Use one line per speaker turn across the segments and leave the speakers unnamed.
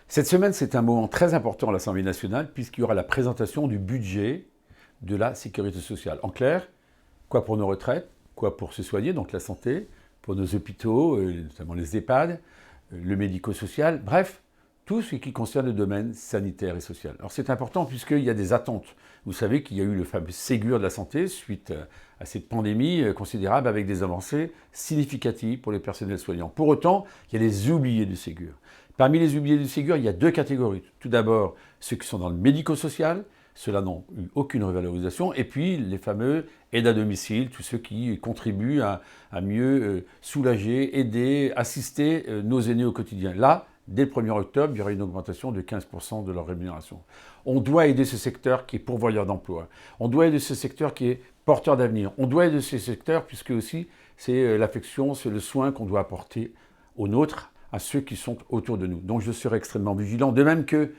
Cette semaine, c'est un moment très important à l'Assemblée nationale puisqu'il y aura la présentation du budget de la sécurité sociale. En clair, quoi pour nos retraites, quoi pour se soigner, donc la santé, pour nos hôpitaux, notamment les EHPAD, le médico-social, bref, tout ce qui concerne le domaine sanitaire et social. Alors c'est important puisqu'il y a des attentes. Vous savez qu'il y a eu le fameux Ségur de la santé suite à cette pandémie considérable avec des avancées significatives pour les personnels soignants. Pour autant, il y a les oubliés du Ségur. Parmi les oubliés du Ségur, il y a deux catégories. Tout d'abord, ceux qui sont dans le médico-social, ceux-là n'ont eu aucune revalorisation, et puis les fameux aides à domicile, tous ceux qui contribuent à mieux soulager, aider, assister nos aînés au quotidien. Là, dès le 1er octobre, il y aura une augmentation de 15% de leur rémunération. On doit aider ce secteur qui est pourvoyeur d'emploi. On doit aider ce secteur qui est porteur d'avenir. On doit aider ce secteur puisque aussi c'est l'affection, c'est le soin qu'on doit apporter aux nôtres, à ceux qui sont autour de nous. Donc je serai extrêmement vigilant. De même que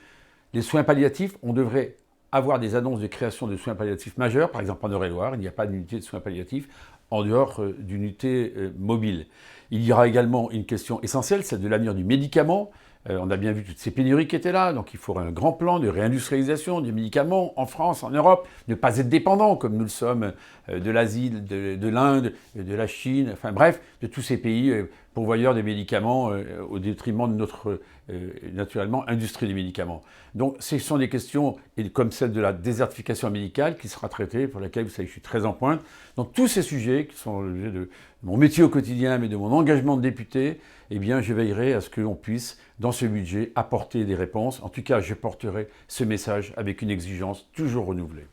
les soins palliatifs, on devrait avoir des annonces de création de soins palliatifs majeurs. Par exemple, en Eure-et-Loire, il n'y a pas d'unité de soins palliatifs en dehors d'unités mobiles. Il y aura également une question essentielle, celle de l'avenir du médicament. On a bien vu toutes ces pénuries qui étaient là, donc il faudra un grand plan de réindustrialisation du médicament en France, en Europe, ne pas être dépendant comme nous le sommes de l'Asie, de l'Inde, de la Chine, enfin bref, de tous ces pays pourvoyeurs des médicaments au détriment de notre, naturellement, industrie des médicaments. Donc ce sont des questions comme celle de la désertification médicale qui sera traitée, pour laquelle vous savez que je suis très en pointe. Donc tous ces sujets qui sont l'objet de mon métier au quotidien, mais de mon engagement de député, eh bien je veillerai à ce que l'on puisse, dans ce budget, apporter des réponses. En tout cas, je porterai ce message avec une exigence toujours renouvelée.